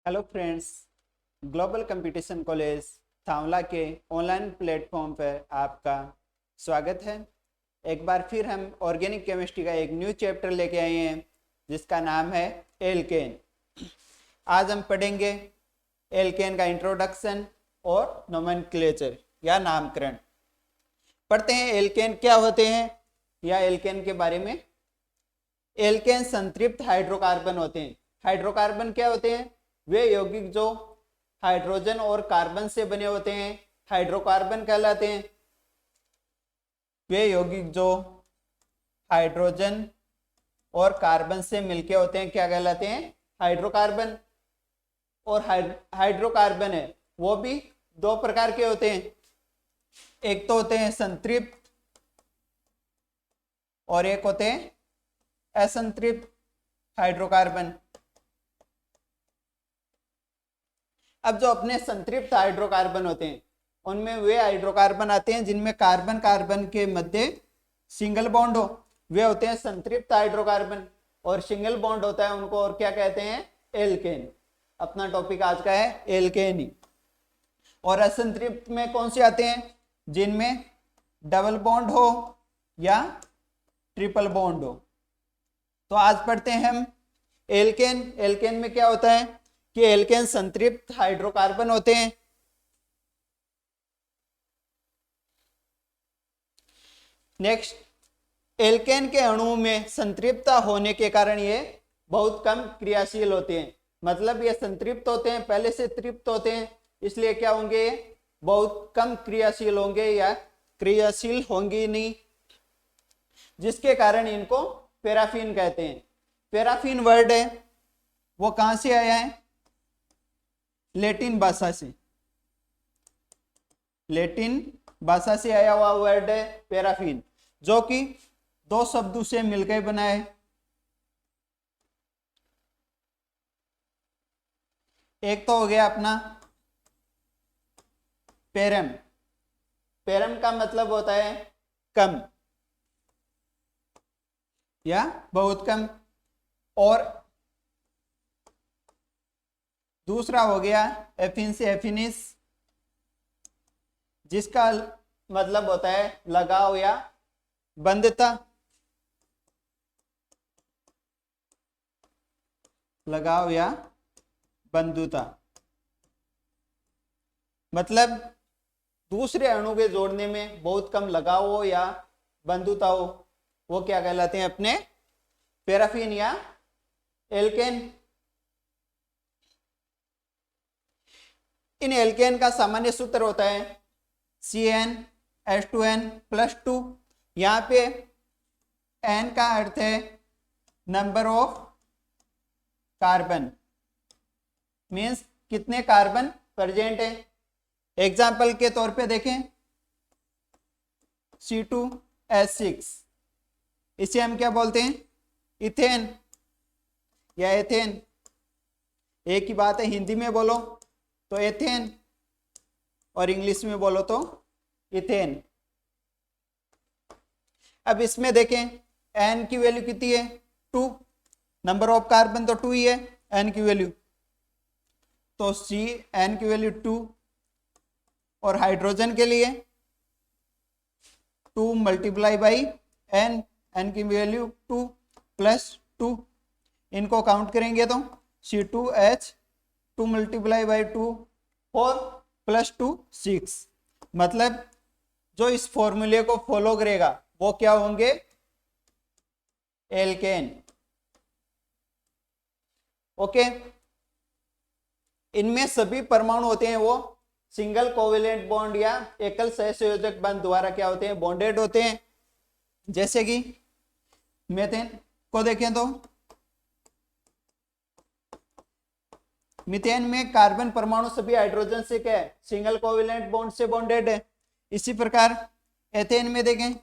Hello friends, global competition college थावला के online platform पर आपका स्वागत है। एक बार फिर हम ऑर्गेनिक केमिस्ट्री का एक न्यू चैप्टर लेके आए हैं जिसका नाम है एल्केन। आज हम पढ़ेंगे एल्केन का इंट्रोडक्शन और नोमेनक्लेचर या नामकरण। पढ़ते हैं एल्केन क्या होते हैं या एल्केन के बारे में। एल्केन संतृप्त हाइड्रोकार्बन होते हैं। हाइड्रोकार्बन क्या होते हैं? वे यौगिक जो हाइड्रोजन और कार्बन से बने होते हैं हाइड्रोकार्बन कहलाते हैं। वे यौगिक जो हाइड्रोजन और कार्बन से मिलके होते हैं क्या कहलाते हैं? हाइड्रोकार्बन। और हाइड्रोकार्बन है वो भी दो प्रकार के होते हैं। एक तो होते हैं संतृप्त और एक होते हैं असंतृप्त हाइड्रोकार्बन। अब जो अपने संतृप्त हाइड्रोकार्बन होते हैं उनमें वे हाइड्रोकार्बन आते हैं जिनमें कार्बन कार्बन के मध्य सिंगल बॉन्ड हो, वे होते हैं संतृप्त हाइड्रोकार्बन। और सिंगल बॉन्ड होता है उनको और क्या कहते हैं? एल्केन। अपना टॉपिक आज का है एल्केन ही। और असंतृप्त में कौन से आते हैं? जिनमें डबल बॉन्ड हो या ट्रिपल बॉन्ड हो। तो आज पढ़ते हैं हम एल्केन। एल्केन में क्या होता है कि एल्केन संतृप्त हाइड्रोकार्बन होते हैं। नेक्स्ट, एल्केन के अणु में संतृप्तता होने के कारण ये बहुत कम क्रियाशील होते हैं। मतलब ये संतृप्त होते हैं, पहले से तृप्त होते हैं, इसलिए क्या होंगे? बहुत कम क्रियाशील होंगे या क्रियाशील होंगी नहीं, जिसके कारण इनको पैराफिन कहते हैं। पैराफिन वर्ड है वो कहां से आया है? लैटिन भाषा से। लैटिन भाषा से आया हुआ वर्ड है पैराफिन, जो कि दो शब्दों से मिलकर बना है। एक तो हो गया अपना पैरम। पैरम का मतलब होता है कम या बहुत कम। और दूसरा हो गया एफिन से एफिनिस, जिसका मतलब होता है लगाव या बंधता। लगाव या बंधुता मतलब दूसरे अणु के जोड़ने में बहुत कम लगाव हो या बंधुता हो, वो क्या कहलाते हैं? अपने पैराफिन या एल्केन। इन एल्केन का सामान्य सूत्र होता है CnH2n+2। यहां पे n का अर्थ है नंबर ऑफ कार्बन, मीन्स कितने कार्बन प्रेजेंट है। एग्जाम्पल के तौर पे देखें C2H6, इसे हम क्या बोलते हैं? इथेन या एथेन। एक ही बात है, हिंदी में बोलो तो एथेन और इंग्लिश में बोलो तो इथेन। अब इसमें देखें n की वैल्यू कितनी है? 2। नंबर ऑफ कार्बन तो 2 ही है, n की वैल्यू तो n की वैल्यू 2। और हाइड्रोजन के लिए 2 मल्टीप्लाई बाई n की वैल्यू 2 + 2। इनको काउंट करेंगे तो C2H2 मल्टीप्लाई बाई 2 4 + 2 6। मतलब जो इस फॉर्मूले को फॉलो करेगा वो क्या होंगे? एल्केन। ओके। इनमें सभी परमाणु होते हैं वो सिंगल कोवेलेंट बॉन्ड या एकल सहसंयोजक बंध द्वारा क्या होते हैं? बॉन्डेड होते हैं। जैसे कि मीथेन को देखें तो मीथेन में कार्बन परमाणु सभी हाइड्रोजन से क्या है? सिंगल कोवेलेंट बॉन्ड से बॉन्डेड है। इसी प्रकार एथेन में देखें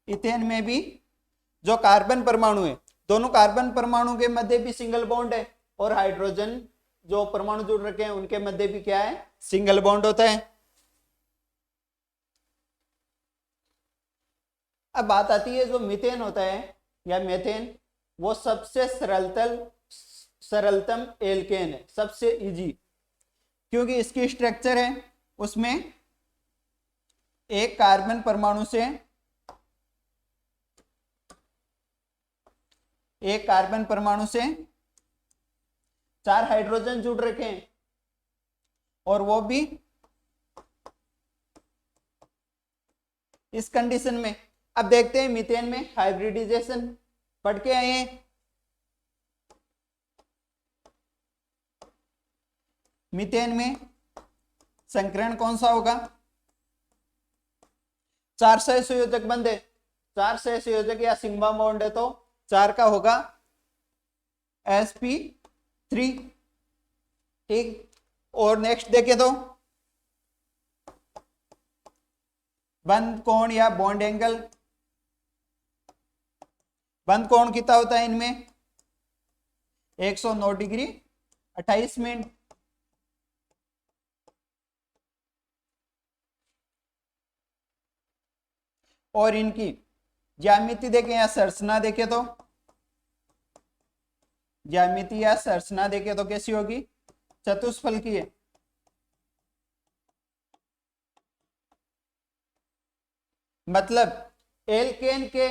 इथेन में भी जो कार्बन परमाणु है, दोनों कार्बन परमाणु के मध्य भी सिंगल बॉन्ड है, और हाइड्रोजन जो परमाणु जुड़ रखे हैं उनके मध्य भी क्या है? सिंगल बॉन्ड होता है। अब बात आती है जो मीथेन होता है या मेथेन, वो सबसे सरलतम एल्केन है, सबसे इजी, क्योंकि इसकी स्ट्रक्चर है उसमें एक कार्बन परमाणु से चार हाइड्रोजन जुड़ रखे हैं, और वो भी इस कंडीशन में। अब देखते हैं मीथेन में हाइब्रिडाइजेशन पढ़ के आए हैं। मीथेन में संकरण कौन सा होगा? 4 सहसंयोजक बंद है, 4 सहसंयोजक या सिग्मा बॉन्ड है तो 4 का होगा sp3, ठीक। और नेक्स्ट देखे तो बंद कोण या बॉन्ड एंगल, बंद कोण कितना होता है इनमें? 109 डिग्री 28 मिनट। और इनकी ज्यामिति देखें या संरचना देखें तो, ज्यामिति या संरचना देखें तो कैसी होगी? चतुष्फलकीय है। मतलब एल्केन के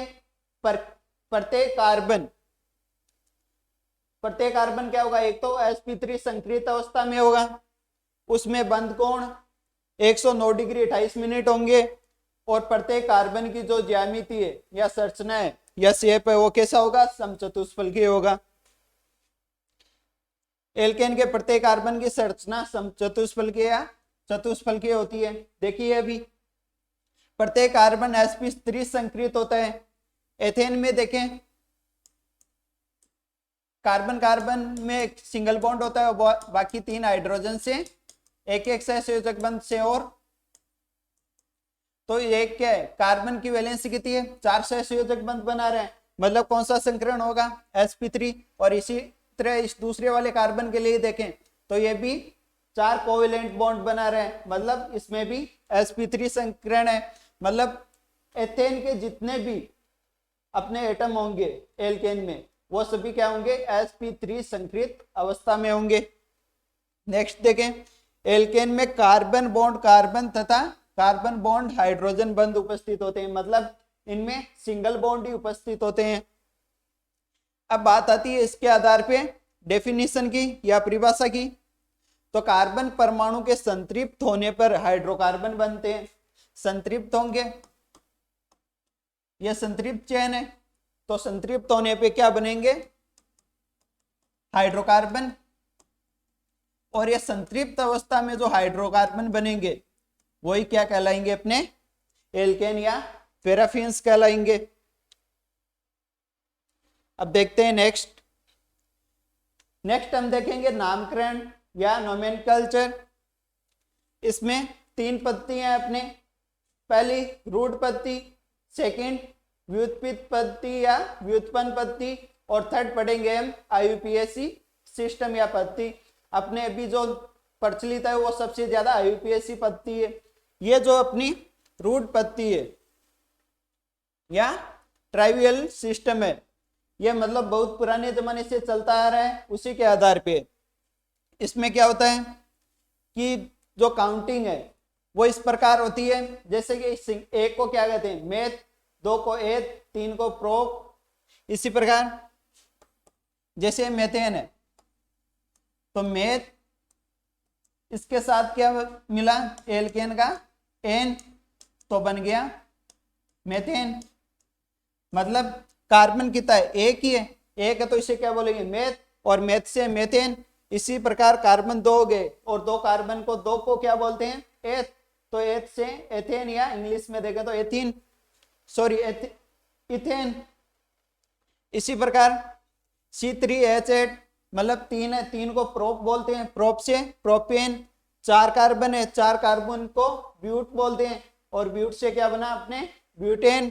प्रत्येक कार्बन क्या होगा? एक तो sp3 संक्रिय अवस्था में होगा, उसमें बंद कोण 109 डिग्री 28 मिनट होंगे, और प्रत्येक कार्बन की जो ज्यामिति है या संरचना है या शेप है वो कैसा होगा? समचतुष्फलकीय होगा। एल्केन के प्रत्येक कार्बन की संरचना समचतुष्फलकीय या चतुष्फलकीय होती है। देखिए अभी प्रत्येक कार्बन sp3 संक्रिय होता है। एथेन में देखें कार्बन कार्बन में एक सिंगल बॉन्ड होता है, बाकी 3 हाइड्रोजन से एक एक सहसंयोजक बंध से, और तो एक क्या है? कार्बन की वैलेंसी कितनी है? 4 सहसंयोजक बंध बना रहे हैं, मतलब कौन सा संकरण होगा? sp3। और इसी तरह इस दूसरे वाले कार्बन के लिए देखें तो ये भी 4 कोवेलेंट बॉन्ड बना रहे हैं, मतलब इसमें भी sp3 संकरण है। मतलब एथेन के जितने भी अपने एटम होंगे एल्केन में, वो सभी क्या होंगे? sp3 संक्रिय अवस्था में होंगे। नेक्स्ट देखें, एल्केन में कार्बन बॉन्ड कार्बन तथा कार्बन बॉन्ड हाइड्रोजन बंध उपस्थित होते हैं, मतलब इनमें सिंगल बॉन्ड ही उपस्थित होते हैं। अब बात आती है इसके आधार पे डेफिनेशन की या परिभाषा की। तो कार्बन परमाणु के संतृप्त होने पर हाइड्रोकार्बन बनते हैं। संतृप्त होंगे, यह संतृप्त चेन है, तो संतृप्त होने पे क्या बनेंगे? हाइड्रोकार्बन। और यह संतृप्त अवस्था में जो हाइड्रोकार्बन बनेंगे वही क्या कहलाएंगे? अपने एल्केन या पैराफिन्स कहलाएंगे। अब देखते हैं नेक्स्ट हम देखेंगे नामकरण या नोमेनकल्चर। इसमें 3 पत्तियां अपने, पहली रूट पत्ती, सेकंड व्युत्पत्ति पत्ती या व्युत्पन्न पत्ती, और थर्ड पढ़ेंगे हम IUPAC सिस्टम या पत्ती। अपने अभी जो प्रचलित है वो सबसे ज्यादा IUPAC पत्ती है। ये जो अपनी रूट पत्ती है या ट्राइवियल सिस्टम है, ये मतलब बहुत पुराने जमाने से चलता आ रहा है। उसी के आधार पे इसमें क्या होता है कि जो काउंटिंग है वो इस प्रकार होती है, जैसे कि एक को क्या कहते हैं? मेथ, 2 को एथ, 3 को प्रोप। इसी प्रकार जैसे मेथेन है तो मेथ, इसके साथ क्या मिला? एल्केन का एन, तो बन गया मेथेन। मतलब कार्बन कितना है? एक ही है, एक है तो इसे क्या बोलेंगे? मेथ, और मेथ से मेथेन। इसी प्रकार कार्बन 2 हो गए, और 2 कार्बन को 2 को क्या बोलते हैं? एथ, तो एथ से एथेन, या इंग्लिश में देखें तो एथीन, सॉरी इथेन। इसी प्रकार C3H8 मतलब 3 है, 3 को प्रोप बोलते हैं, प्रोप से प्रोपेन। 4 कार्बन है, 4 कार्बन को ब्यूट बोलते हैं, और ब्यूट से क्या बना? अपने ब्यूटेन।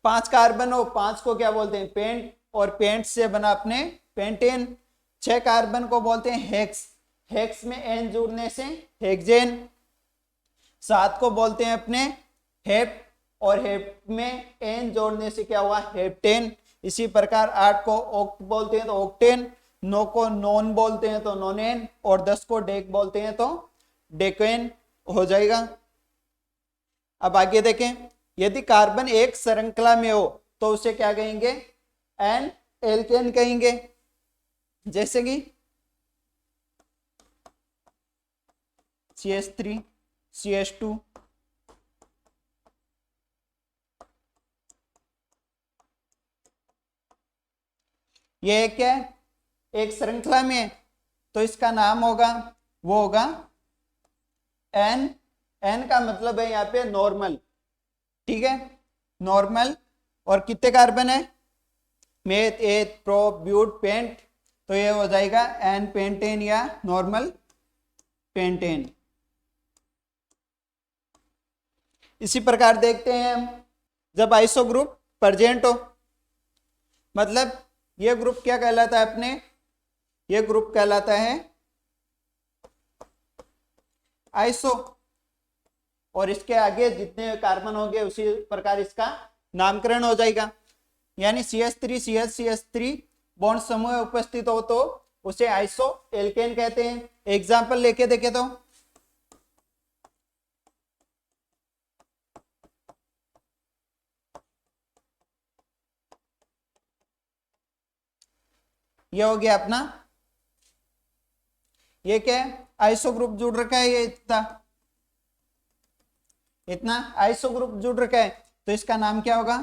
5 कार्बन हो, 5 को क्या बोलते हैं? पेंट, और पेंट से बना अपने पेंटेन। 6 कार्बन को बोलते हैं हेक्स, हेक्स में एन जुड़ने से हेक्सेन। 7 को बोलते हैं अपने हेप, और हेप में एन जोड़ने से क्या हुआ, हेप्टेन। इसी प्रकार 8 को ऑक्ट बोलते हैं तो ऑक्टेन, 9 को नॉन बोलते हैं तो नोनेन, और 10 को डेक बोलते हैं तो डेकेन हो जाएगा। अब आगे देखें, यदि कार्बन एक श्रृंखला में हो तो उसे क्या कहेंगे, एन एल्केन कहेंगे। जैसे कि CH3 CH2, ये क्या है, एक श्रृंखला में, तो इसका नाम होगा, वो होगा एन। एन का मतलब है यहाँ पे नॉर्मल, ठीक है, नॉर्मल। और कितने कार्बन है, मेथ एथ प्रो ब्यूट पेंट, तो ये हो जाएगा एन पेंटेन या नॉर्मल पेंटेन। इसी प्रकार देखते हैं हम, जब आइसो ग्रुप प्रेजेंट हो, मतलब ये ग्रुप क्या कहलाता है अपने, ये ग्रुप कहलाता है आइसो, और इसके आगे जितने कार्बन होंगे उसी प्रकार इसका नामकरण हो जाएगा। यानी CH3 CH CH3 बॉन्ड समूह उपस्थित हो तो उसे आइसो एल्केन कहते हैं। एग्जाम्पल लेके देखे तो ये हो गया अपना, ये क्या है, आइसो ग्रुप जुड़ रखा है, ये इतना आइसो ग्रुप जुड़ रखा है, तो इसका नाम क्या होगा,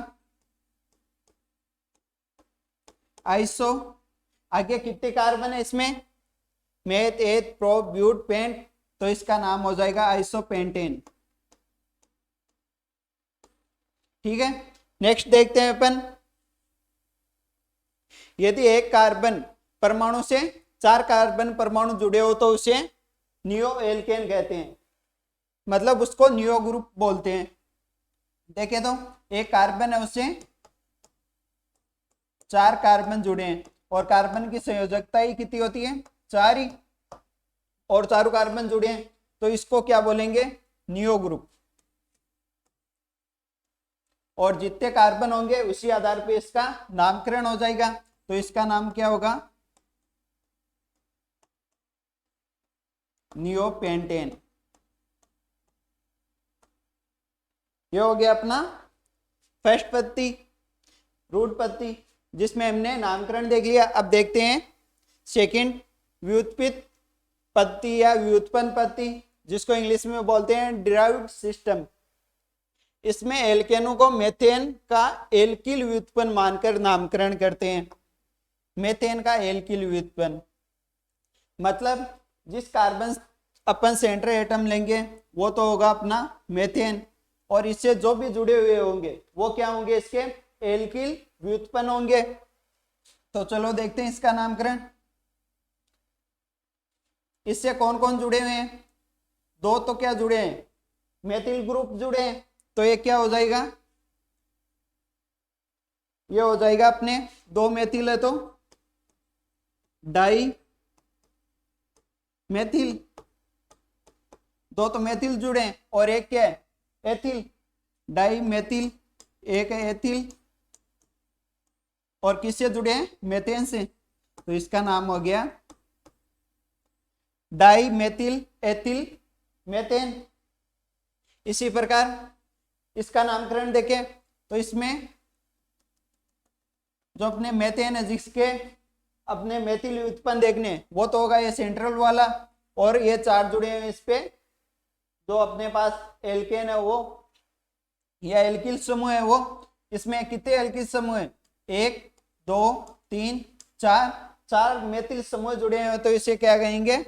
आइसो। आगे कितने कार्बन है इसमें, मेथ एथ प्रो ब्यूट पेंट, तो इसका नाम हो जाएगा आइसोपेंटेन। ठीक है, नेक्स्ट देखते हैं अपन, यदि एक कार्बन परमाणु से 4 कार्बन परमाणु जुड़े हो तो उसे नियो एल्केन कहते हैं, मतलब उसको नियो ग्रुप बोलते हैं। देखें तो एक कार्बन है, उससे 4 कार्बन जुड़े हैं, और कार्बन की संयोजकता ही कितनी होती है, 4 ही, और चारों कार्बन जुड़े हैं, तो इसको क्या बोलेंगे, नियो ग्रुप। और जितने कार्बन होंगे उसी आधार पे इसका नामकरण हो जाएगा, तो इसका नाम क्या होगा, नियोपेंटेन। ये हो गया अपना फर्स्ट पत्ती, रूट पत्ती, जिसमें हमने नामकरण देख लिया। अब देखते हैं सेकंड, व्युत्पन्न पत्ती या व्युत्पन्न पत्ती, जिसको इंग्लिश में बोलते हैं डिराइव्ड सिस्टम। इसमें एल्केनों को मेथेन का एल्किल व्युत्पन्न मानकर नामकरण करते हैं। मेथेन का एल्किल व्युत्पन्न मतलब जिस कार्बन अपन सेंटर एटम लेंगे वो तो होगा अपना मेथेन, और इससे जो भी जुड़े हुए होंगे वो क्या होंगे, इसके एल्किल व्युत्पन्न होंगे। तो चलो देखते हैं इसका नामकरण। इससे कौन कौन जुड़े हुए हैं, 2 तो क्या जुड़े हैं, मेथिल ग्रुप जुड़े हैं, तो ये क्या हो जाएगा, ये हो जाएगा अपने 2 मेथिल है तो डाई मेथिल, 2 तो मेथिल जुड़े हैं, और एक क्या है, एथिल, डाई मेथिल, एक है एथिल, और किससे जुड़े हैं, मेथेन से, तो इसका नाम हो गया डाई मेथिल एथिल मेथेन। इसी प्रकार इसका नामकरण देखें तो इसमें जो अपने मेथेन है, जिसके अपने मेथिल उत्पन्न देखने, वो तो होगा ये सेंट्रल वाला, और ये 4 जुड़े हैं इस पे, जो अपने पास एल्केन है वो या एल्किल समूह है वो। इसमें कितने एल्किल समूह है, 1 2 3 4, 4 मेथिल समूह जुड़े हैं, तो इसे क्या कहेंगे,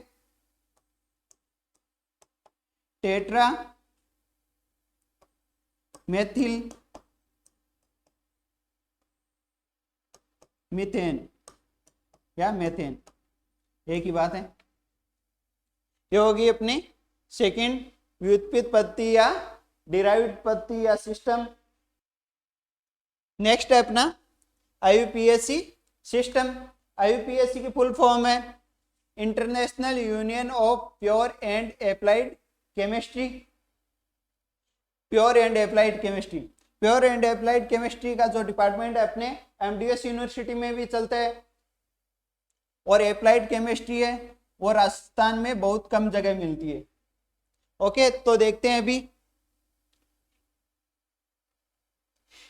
टेट्रा मेथिल मीथेन या मेथेन, एक ही बात है। ये होगी अपनी सेकंड व्युत्पन्न पत्ती या डिराइव्ड पत्ती या सिस्टम। नेक्स्ट है अपना IUPAC सिस्टम। IUPAC की फुल फॉर्म है international union of pure and applied chemistry, pure and applied chemistry. Pure and applied chemistry का जो डिपार्टमेंट है अपने एमडीएस यूनिवर्सिटी में भी चलता है, और अप्लाइड केमिस्ट्री है वो राजस्थान में बहुत कम जगह मिलती है। ओके, तो देखते हैं अभी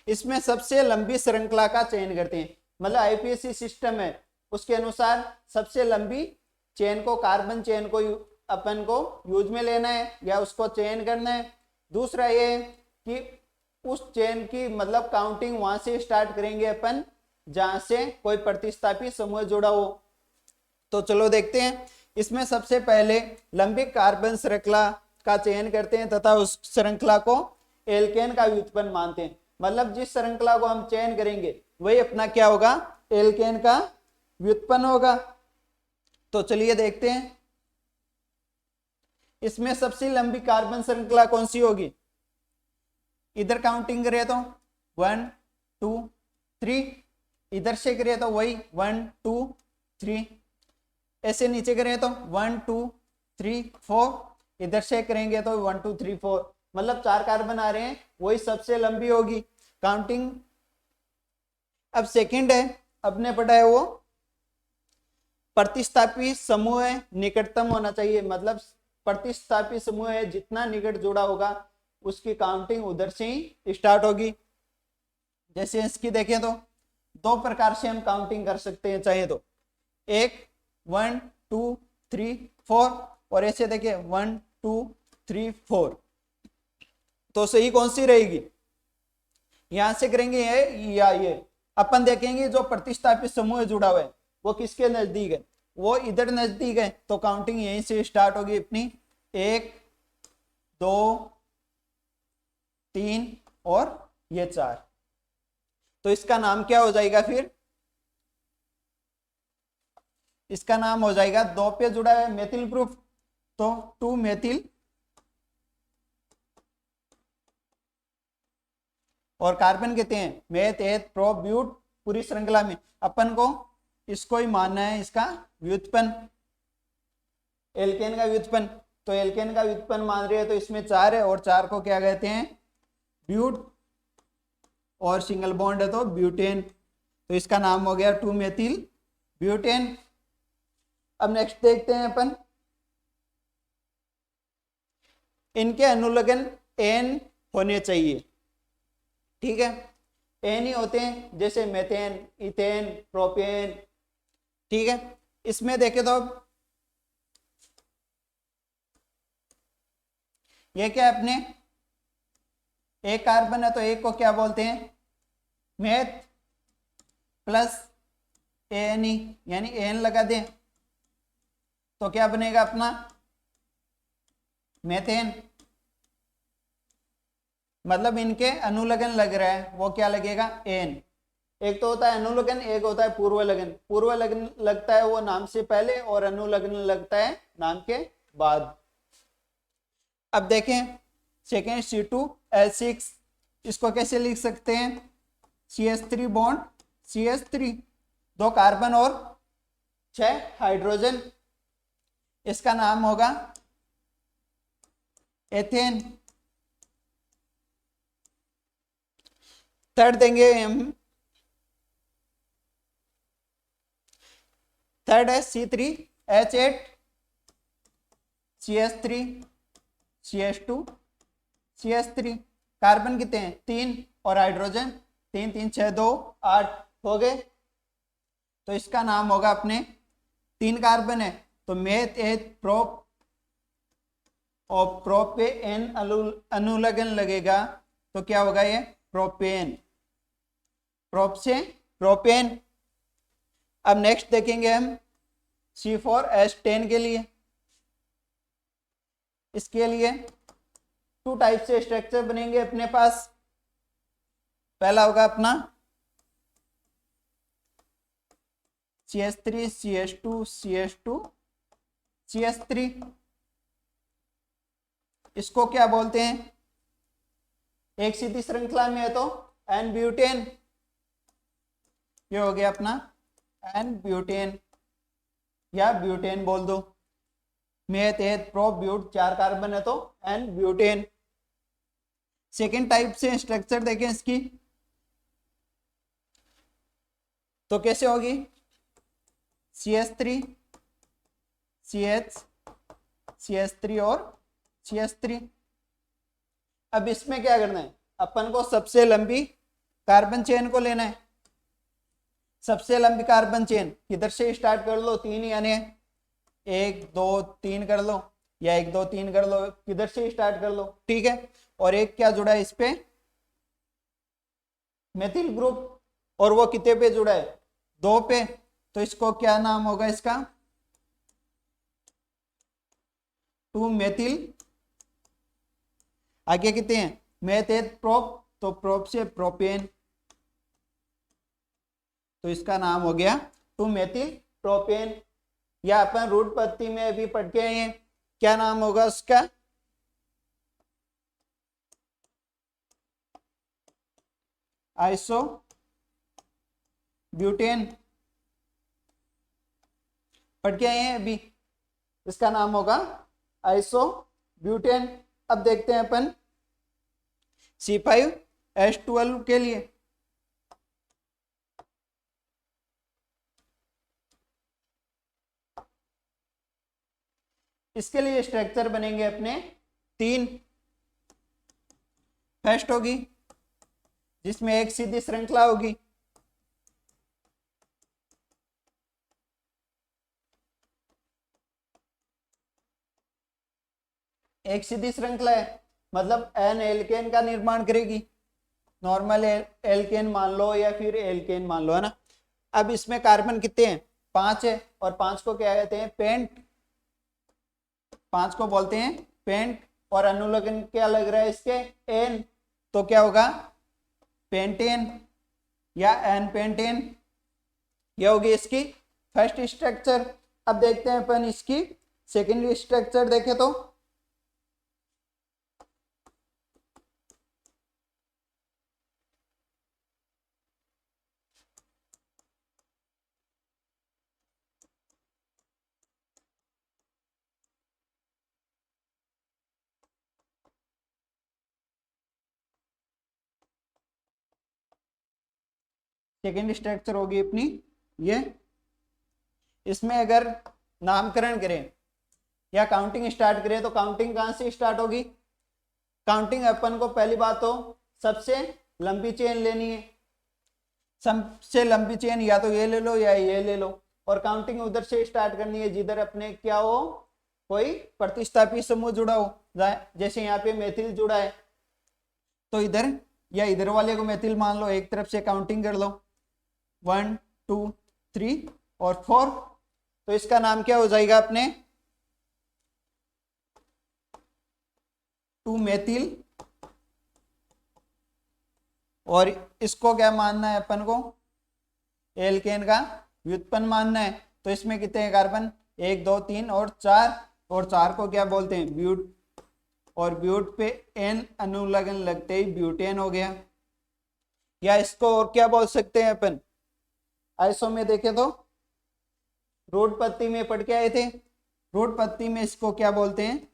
इसमें सबसे लंबी श्रृंखला का चयन करते हैं, मतलब आईपीएससी सिस्टम है उसके अनुसार सबसे लंबी चेन को, कार्बन चेन को अपन को यूज में लेना है या उसको चयन करना है। दूसरा ये कि उस चेन की मतलब काउंटिंग वहां से स्टार्ट करेंगे अपन जहां से कोई प्रतिस्थापी समूह जुड़ा हो। तो चलो देखते हैं, इसमें सबसे पहले लंबी कार्बन श्रृंखला का चयन करते हैं तथा उस श्रृंखला को एल्केन का व्युत्पन्न मानते हैं, मतलब जिस श्रृंखला को हम चयन करेंगे वही अपना क्या होगा, एल्केन का व्युत्पन्न होगा। तो चलिए देखते हैं इसमें सबसे लंबी कार्बन श्रृंखला कौन सी होगी। इधर काउंटिंग करें तो 1 2 3, इधर से करें तो वही 1 2 3, ऐसे नीचे करें तो 1 2 3 4, इधर से करेंगे तो 1 2 3 4, मतलब 4 कार्बन आ रहे हैं, वही सबसे लंबी होगी काउंटिंग। अब सेकंड है, अपने पढ़ा है वो प्रतिस्थापी समूह है निकटतम होना चाहिए, मतलब प्रतिस्थापी समूह है जितना निकट जुड़ा होगा उसकी काउंटिंग उधर से ही स्टार्ट होगी। जैसे इसकी देखें तो दो प्रकार से हम काउंटिंग कर सकते हैं चाहे तो, एक 1 2 3 4 और ऐसे देखिए 1 2 3 4। तो सही कौन सी रहेगी, यहां से करेंगे ये या ये। अपन देखेंगे जो प्रतिस्थापित समूह जुड़ा हुआ है वो किसके नजदीक है, वो इधर नजदीक है, तो काउंटिंग यहीं से स्टार्ट होगी अपनी 1 2 3 और ये 4। तो इसका नाम क्या हो जाएगा, फिर इसका नाम हो जाएगा 2 पे जुड़ा है मेथिल ग्रुप, तो 2 मेथिल, और कार्बन कहते हैं मेथ एथ प्रो ब्यूट, पूरी श्रृंखला में अपन को इसको ही मानना है इसका व्युत्पन्न, एल्केन का व्युत्पन्न। तो एल्केन का व्युत्पन्न मान रहे हैं तो इसमें 4 है और 4 को क्या कहते हैं, ब्यूट, और सिंगल बॉन्ड है तो ब्यूटेन, तो इसका नाम हो गया 2 मेथिल ब्यूटेन। अब नेक्स्ट देखते हैं अपन, इनके अनुलग्न एन होने चाहिए, ठीक है, एन ही होते हैं, जैसे मेथेन इथेन प्रोपेन, ठीक है। इसमें देखें तो अब ये क्या है, अपने एक कार्बन है तो एक को क्या बोलते हैं, मेथ प्लस एन ई, यानी एन लगा दें तो क्या बनेगा अपना मेथेन, मतलब इनके अनुलग्न लग रहा है वो क्या लगेगा एन। एक तो होता है अनुलग्न, एक होता है पूर्व लगन। पूर्व लगन लगता है वो नाम से पहले और अनुलग्न लगता है नाम के बाद। अब देखें सेकेंड C2H6, इसको कैसे लिख सकते हैं, CH3 बॉन्ड CH3, 2 कार्बन और 6 हाइड्रोजन, इसका नाम होगा एथेन। थर्ड देंगे हम, थर्ड है C3H8 CH3 CH2 CH3, carbon कितने हैं 3 और हाइड्रोजन 3 3 6 2 8 हो गए, तो इसका नाम होगा अपने 3 कार्बन है तो मेथ एथ प्रोप, और प्रोप पे एन अनुलग्न लगेगा तो क्या होगा ये प्रोपेन, प्रोप से प्रोपेन। अब नेक्स्ट देखेंगे हम C4H10 के लिए, इसके लिए 2 टाइप से स्ट्रक्चर बनेंगे अपने पास। पहला होगा अपना CH3 CH2 CH2 CH3, इसको क्या बोलते हैं, एक सीधी श्रृंखला में है तो एन ब्यूटेन, ये हो गया अपना एन ब्यूटेन या ब्यूटेन बोल दो। मेथ एथ प्रो ब्यूट 4 कार्बन है तो एन ब्यूटेन। सेकेंड टाइप से स्ट्रक्चर देखें इसकी तो कैसे होगी, CH3 CH CH3 और CH3। अब इसमें क्या करना है, अपन को सबसे लंबी कार्बन चेन को लेना है। सबसे लंबी कार्बन चेन किधर से स्टार्ट कर लो, 3 यानी 1 2 3 कर लो, या 1 2 3 कर लो, किधर से स्टार्ट कर लो, ठीक है। और एक क्या जुड़ा है इस पे, मेथिल ग्रुप, और वो कितने पे जुड़ा है, 2 पे। तो इसको क्या नाम होगा इसका, 2 मेथिल, आगे कितने हैं, मेथ प्रोप, तो प्रोप से प्रोपेन, तो इसका नाम हो गया 2 मेथिल प्रोपेन। या अपन रूट पत्ती में भी पढ़ के आए हैं, क्या नाम होगा उसका, आइसो ब्यूटेन, पढ़ के आए हैं अभी, इसका नाम होगा आइसो ब्यूटेन। अब देखते हैं अपन C5H12 के लिए, इसके लिए स्ट्रक्चर बनेंगे अपने 3। फर्स्ट होगी जिसमें एक सीधी श्रृंखला होगी, एक सीधी श्रृंखला है, मतलब एन एल्केन का निर्माण करेगी। नॉर्मल एल्केन मान लो या फिर एल्केन मान लो, है ना। अब इसमें कार्बन कितने हैं, 5 है, और 5 को क्या कहते हैं, पेंट, 5 को बोलते हैं पेंट। और अनुलग्न क्या लग रहा है इसके, एन, तो क्या होगा, पेंटेन या एन पेंटेन। यह होगी इसकी फर्स्ट स्ट्रक्चर। अब देखते हैं अपन इसकी सेकेंडरी स्ट्रक्चर देखें तो सेकेंड स्ट्रक्चर होगी अपनी ये। इसमें अगर नामकरण करें या काउंटिंग स्टार्ट करें तो काउंटिंग कहां से स्टार्ट होगी, काउंटिंग अपन को पहली बात तो सबसे लंबी चेन लेनी है। सबसे लंबी चेन या तो ये ले लो या ये ले लो, और काउंटिंग उधर से स्टार्ट करनी है जिधर अपने क्या हो, कोई प्रतिस्थापी समूह जुड़ा हो। जैसे यहाँ पे मेथिल जुड़ा है तो इधर या इधर वाले को मेथिल मान लो, एक तरफ से काउंटिंग कर लो 1 2 3 और 4। तो इसका नाम क्या हो जाएगा अपने, 2 मेथिल। और इसको क्या मानना है अपन को, एल्केन का व्युत्पन्न मानना है। तो इसमें कितने हैं कार्बन, 1 2 3 और 4, और 4 को क्या बोलते हैं, ब्यूट, और ब्यूट पे एन अनुलग्न लगते ही ब्यूटेन हो गया। या इसको और क्या बोल सकते हैं अपन, आइसो में देखें तो रूट पत्ती में पढ़ के आए थे, रूट पत्ती में इसको क्या बोलते हैं,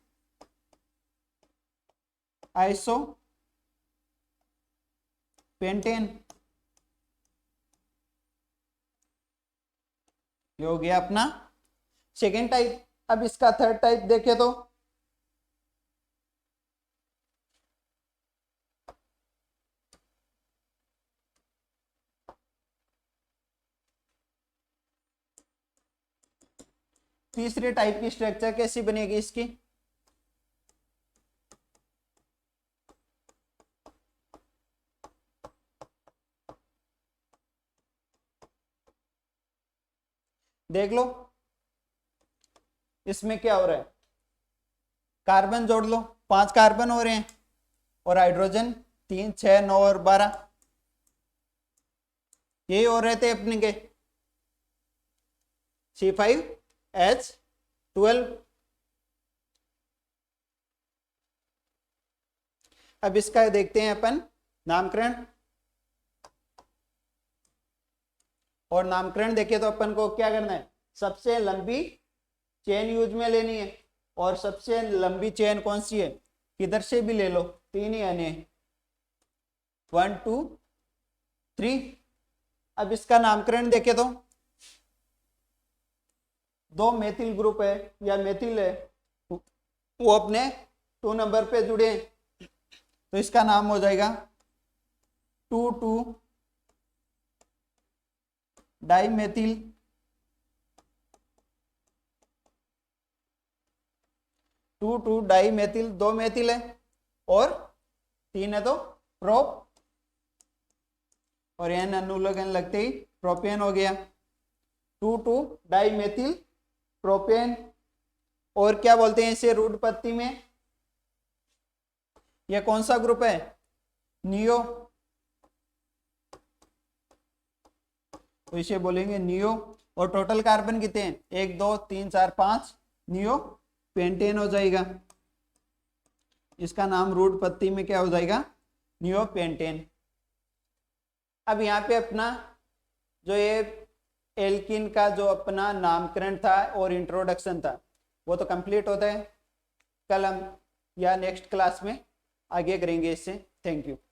आइसो पेंटेन। ये हो गया अपना सेकेंड टाइप। अब इसका थर्ड टाइप देखें तो तीसरे टाइप की स्ट्रक्चर कैसी बनेगी इसकी, देख लो। इसमें क्या हो रहा है, कार्बन जोड़ लो, 5 कार्बन हो रहे हैं, और हाइड्रोजन 3 6 9 और 12, यही हो रहे थे अपने के C5H12। अब इसका देखते हैं अपन नामकरण, और नामकरण देखिए तो अपन को क्या करना है, सबसे लंबी चेन यूज में लेनी है। और सबसे लंबी चेन कौन सी है, किधर से भी ले लो, 3 ही आने हैं, 1 2 3। अब इसका नामकरण देखे तो दो मेथिल ग्रुप है या मेथिल है, वो अपने 2 नंबर पे जुड़े हैं, तो इसका नाम हो जाएगा 2 डाइमेथिल 2 डाइमेथिल, 2 मेथिल है और 3 है तो प्रोप, और एन अनुलग्न लगते ही प्रोपेन हो गया। 2 डाइमेथिल प्रोपेन। और क्या बोलते हैं इसे रूढ़ पत्ती में, यह कौन सा ग्रुप है, नियो, तो इसे बोलेंगे नियो। और टोटल कार्बन कितने हैं, 1 2 3 4 5, नियो पेंटेन हो जाएगा। इसका नाम रूढ़ पत्ती में क्या हो जाएगा, नियो पेंटेन। अब यहाँ पे अपना जो ये एल्किन का जो अपना नामकरण था और इंट्रोडक्शन था वो तो कंप्लीट होता है। कल हम या नेक्स्ट क्लास में आगे करेंगे इससे। Thank you.